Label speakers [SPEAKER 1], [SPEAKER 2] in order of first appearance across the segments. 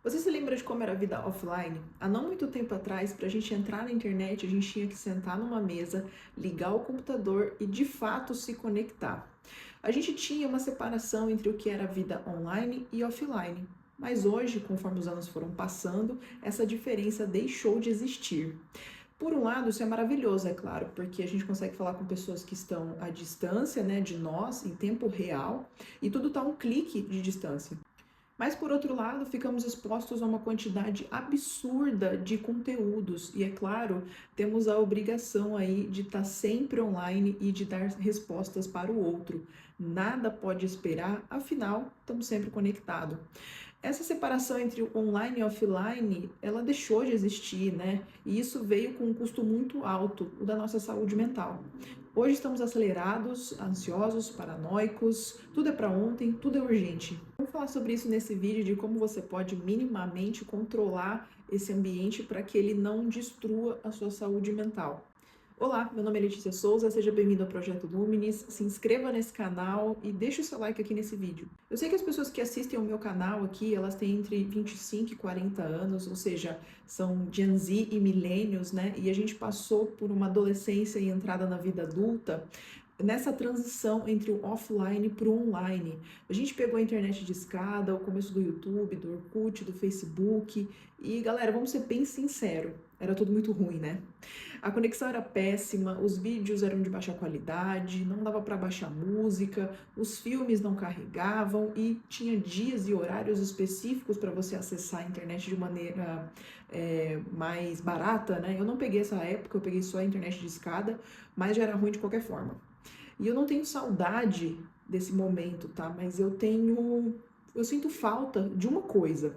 [SPEAKER 1] Você se lembra de como era a vida offline? Há não muito tempo atrás, para a gente entrar na internet, a gente tinha que sentar numa mesa, ligar o computador e de fato se conectar. A gente tinha uma separação entre o que era vida online e offline. Mas hoje, conforme os anos foram passando, essa diferença deixou de existir. Por um lado, isso é maravilhoso, é claro, porque a gente consegue falar com pessoas que estão à distância, né, de nós, em tempo real, e tudo está a um clique de distância. Mas, por outro lado, ficamos expostos a uma quantidade absurda de conteúdos e, é claro, temos a obrigação aí de estar sempre online e de dar respostas para o outro. Nada pode esperar, afinal, estamos sempre conectados. Essa separação entre o online e offline, ela deixou de existir, né? E isso veio com um custo muito alto, o da nossa saúde mental. Hoje estamos acelerados, ansiosos, paranoicos, tudo é para ontem, tudo é urgente. Vamos falar sobre isso nesse vídeo de como você pode minimamente controlar esse ambiente para que ele não destrua a sua saúde mental. Olá, meu nome é Letícia Souza, seja bem-vindo ao Projeto Luminis, se inscreva nesse canal e deixe o seu like aqui nesse vídeo. Eu sei que as pessoas que assistem ao meu canal aqui, elas têm entre 25 e 40 anos, ou seja, são Gen Z e millennials, né? E a gente passou por uma adolescência e entrada na vida adulta nessa transição entre o offline para o online. A gente pegou a internet de escada, o começo do YouTube, do Orkut, do Facebook, e galera, vamos ser bem sinceros, era tudo muito ruim, né? A conexão era péssima, os vídeos eram de baixa qualidade, não dava para baixar música, os filmes não carregavam e tinha dias e horários específicos para você acessar a internet de maneira mais barata, né? Eu não peguei essa época, eu peguei só a internet de escada, mas já era ruim de qualquer forma. E eu não tenho saudade desse momento, tá? Mas eu sinto falta de uma coisa: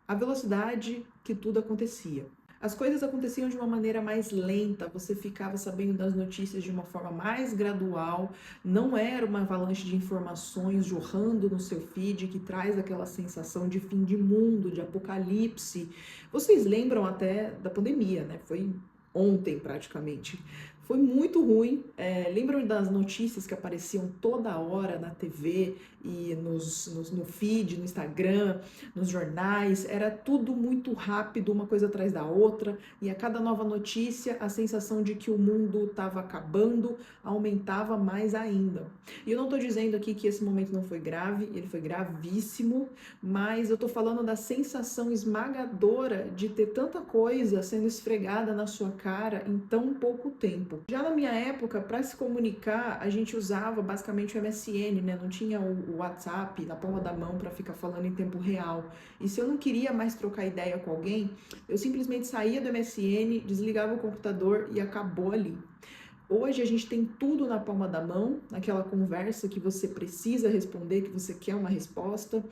[SPEAKER 1] a velocidade que tudo acontecia. As coisas aconteciam de uma maneira mais lenta, você ficava sabendo das notícias de uma forma mais gradual, não era uma avalanche de informações jorrando no seu feed que traz aquela sensação de fim de mundo, de apocalipse. Vocês lembram até da pandemia, né? Foi ontem praticamente. Foi muito ruim. Lembram das notícias que apareciam toda hora na TV e no feed, no Instagram, nos jornais? Era tudo muito rápido, uma coisa atrás da outra, e a cada nova notícia, a sensação de que o mundo estava acabando aumentava mais ainda. E eu não estou dizendo aqui que esse momento não foi grave, ele foi gravíssimo, mas eu estou falando da sensação esmagadora de ter tanta coisa sendo esfregada na sua cara em tão pouco tempo. Já na minha época, para se comunicar, a gente usava basicamente o MSN, né? Não tinha o WhatsApp na palma da mão para ficar falando em tempo real. E se eu não queria mais trocar ideia com alguém, eu simplesmente saía do MSN, desligava o computador e acabou ali. Hoje a gente tem tudo na palma da mão, naquela conversa que você precisa responder, que você quer uma resposta,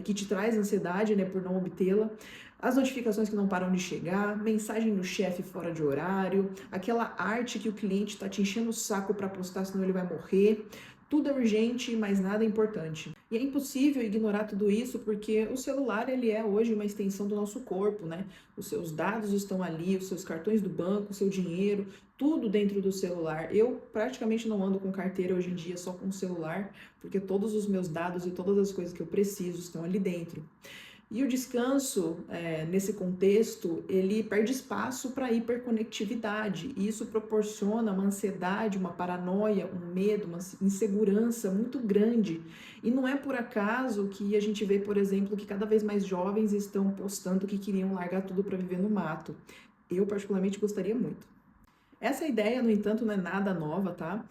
[SPEAKER 1] que te traz ansiedade, né, por não obtê-la. As notificações que não param de chegar, mensagem do chefe fora de horário, aquela arte que o cliente está te enchendo o saco para postar, senão ele vai morrer. Tudo é urgente, mas nada é importante. E é impossível ignorar tudo isso porque o celular ele é hoje uma extensão do nosso corpo, né? Os seus dados estão ali, os seus cartões do banco, o seu dinheiro, tudo dentro do celular. Eu praticamente não ando com carteira hoje em dia, só com celular, porque todos os meus dados e todas as coisas que eu preciso estão ali dentro. E o descanso, nesse contexto, ele perde espaço para a hiperconectividade, e isso proporciona uma ansiedade, uma paranoia, um medo, uma insegurança muito grande. E não é por acaso que a gente vê, por exemplo, que cada vez mais jovens estão postando que queriam largar tudo para viver no mato. Eu, particularmente, gostaria muito. Essa ideia, no entanto, não é nada nova, tá?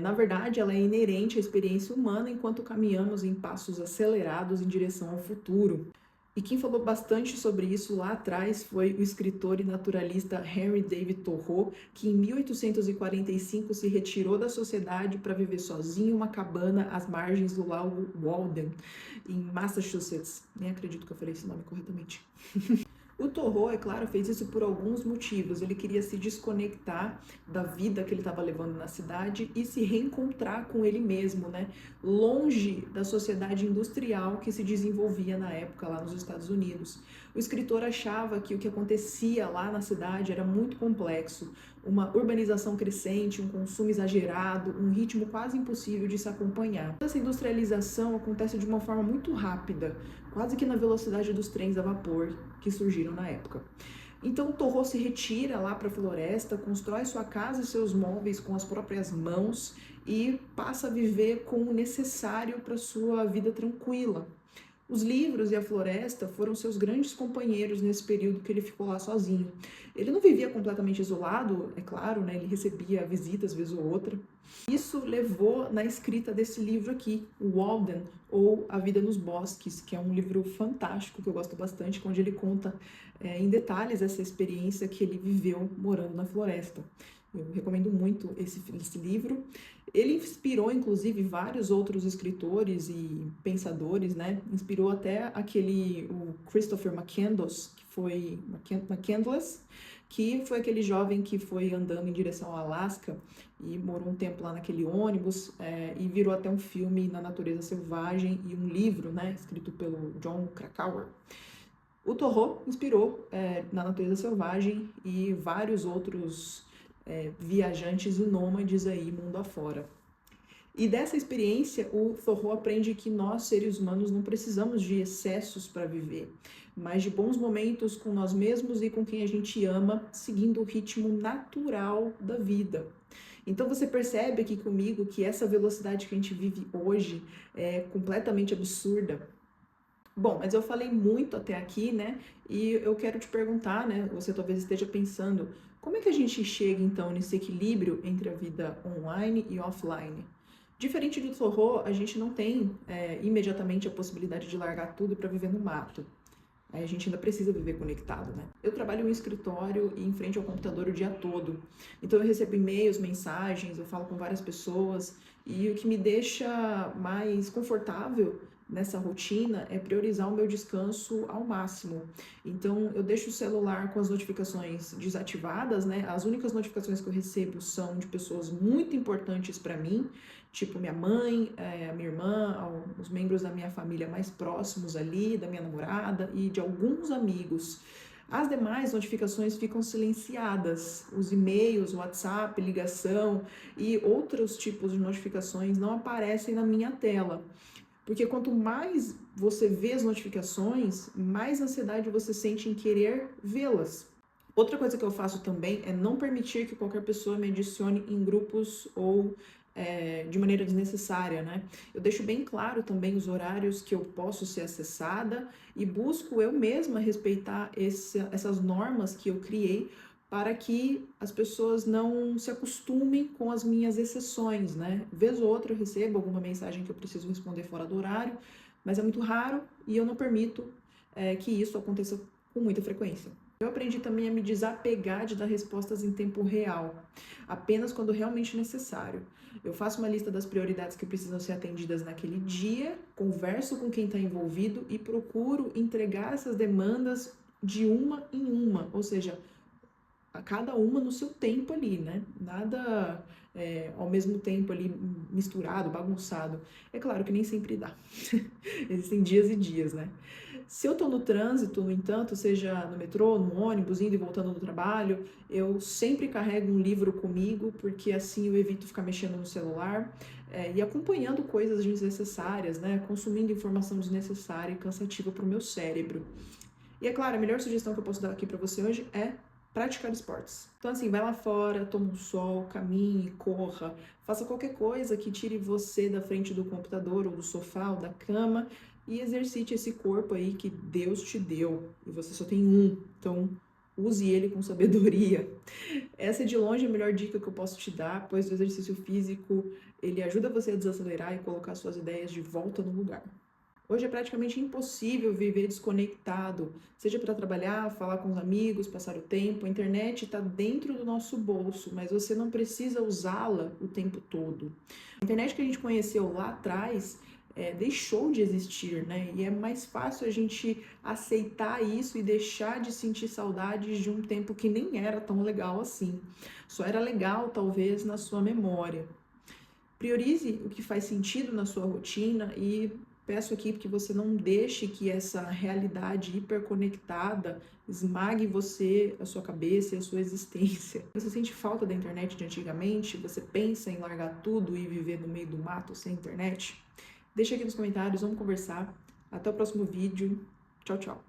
[SPEAKER 1] Na verdade, ela é inerente à experiência humana enquanto caminhamos em passos acelerados em direção ao futuro. E quem falou bastante sobre isso lá atrás foi o escritor e naturalista Henry David Thoreau, que em 1845 se retirou da sociedade para viver sozinho em uma cabana às margens do lago Walden, em Massachusetts. Nem acredito que eu falei esse nome corretamente. O Thoreau, é claro, fez isso por alguns motivos. Ele queria se desconectar da vida que ele estava levando na cidade e se reencontrar com ele mesmo, né? Longe da sociedade industrial que se desenvolvia na época lá nos Estados Unidos. O escritor achava que o que acontecia lá na cidade era muito complexo. Uma urbanização crescente, um consumo exagerado, um ritmo quase impossível de se acompanhar. Essa industrialização acontece de uma forma muito rápida, quase que na velocidade dos trens a vapor que surgiram na época. Então Torro se retira lá para a floresta, constrói sua casa e seus móveis com as próprias mãos e passa a viver com o necessário para sua vida tranquila. Os livros e a floresta foram seus grandes companheiros nesse período que ele ficou lá sozinho. Ele não vivia completamente isolado, é claro, né? Ele recebia visitas vez ou outra. Isso levou na escrita desse livro aqui, o Walden, ou A Vida nos Bosques, que é um livro fantástico, que eu gosto bastante, onde ele conta em detalhes essa experiência que ele viveu morando na floresta. Eu recomendo muito esse livro. Ele inspirou, inclusive, vários outros escritores e pensadores, né? Inspirou até o Christopher McCandless, que foi aquele jovem que foi andando em direção ao Alasca e morou um tempo lá naquele ônibus, e virou até um filme Na Natureza Selvagem e um livro, né? Escrito pelo Jon Krakauer. O Torro inspirou Na Natureza Selvagem e vários outros viajantes e nômades aí mundo afora. E dessa experiência, o Thoreau aprende que nós, seres humanos, não precisamos de excessos para viver, mas de bons momentos com nós mesmos e com quem a gente ama, seguindo o ritmo natural da vida. Então você percebe aqui comigo que essa velocidade que a gente vive hoje é completamente absurda. Bom, mas eu falei muito até aqui, né? E eu quero te perguntar, né? Você talvez esteja pensando, como é que a gente chega então nesse equilíbrio entre a vida online e offline? Diferente do Thoreau, a gente não tem imediatamente a possibilidade de largar tudo para viver no mato. Aí a gente ainda precisa viver conectado, né? Eu trabalho em um escritório e em frente ao computador o dia todo. Então eu recebo e-mails, mensagens, eu falo com várias pessoas e o que me deixa mais confortável nessa rotina é priorizar o meu descanso ao máximo. Então eu deixo o celular com as notificações desativadas, né? As únicas notificações que eu recebo são de pessoas muito importantes para mim, tipo minha mãe, a minha irmã, os membros da minha família mais próximos ali, da minha namorada e de alguns amigos. As demais notificações ficam silenciadas. Os e-mails, WhatsApp, ligação e outros tipos de notificações não aparecem na minha tela. Porque quanto mais você vê as notificações, mais ansiedade você sente em querer vê-las. Outra coisa que eu faço também é não permitir que qualquer pessoa me adicione em grupos ou de maneira desnecessária, né? Eu deixo bem claro também os horários que eu posso ser acessada e busco eu mesma respeitar essas normas que eu criei para que as pessoas não se acostumem com as minhas exceções, né? Vez ou outra eu recebo alguma mensagem que eu preciso responder fora do horário, mas é muito raro e eu não permito que isso aconteça com muita frequência. Eu aprendi também a me desapegar de dar respostas em tempo real, apenas quando realmente necessário. Eu faço uma lista das prioridades que precisam ser atendidas naquele dia, converso com quem está envolvido e procuro entregar essas demandas de uma em uma, ou seja, a cada uma no seu tempo ali, né? Nada ao mesmo tempo ali misturado, bagunçado. É claro que nem sempre dá. Existem dias e dias, né? Se eu tô no trânsito, no entanto, seja no metrô, no ônibus, indo e voltando do trabalho, eu sempre carrego um livro comigo, porque assim eu evito ficar mexendo no celular e acompanhando coisas desnecessárias, né? Consumindo informação desnecessária e cansativa para o meu cérebro. E é claro, a melhor sugestão que eu posso dar aqui para você hoje é praticar esportes. Então assim, vai lá fora, toma um sol, caminhe, corra, faça qualquer coisa que tire você da frente do computador ou do sofá ou da cama e exercite esse corpo aí que Deus te deu e você só tem um, então use ele com sabedoria. Essa é de longe a melhor dica que eu posso te dar, pois o exercício físico, ele ajuda você a desacelerar e colocar suas ideias de volta no lugar. Hoje é praticamente impossível viver desconectado, seja para trabalhar, falar com os amigos, passar o tempo. A internet está dentro do nosso bolso, mas você não precisa usá-la o tempo todo. A internet que a gente conheceu lá atrás deixou de existir, né? E é mais fácil a gente aceitar isso e deixar de sentir saudades de um tempo que nem era tão legal assim. Só era legal, talvez, na sua memória. Priorize o que faz sentido na sua rotina e peço aqui que você não deixe que essa realidade hiperconectada esmague você, a sua cabeça e a sua existência. Você sente falta da internet de antigamente? Você pensa em largar tudo e viver no meio do mato sem internet? Deixa aqui nos comentários, vamos conversar. Até o próximo vídeo. Tchau, tchau.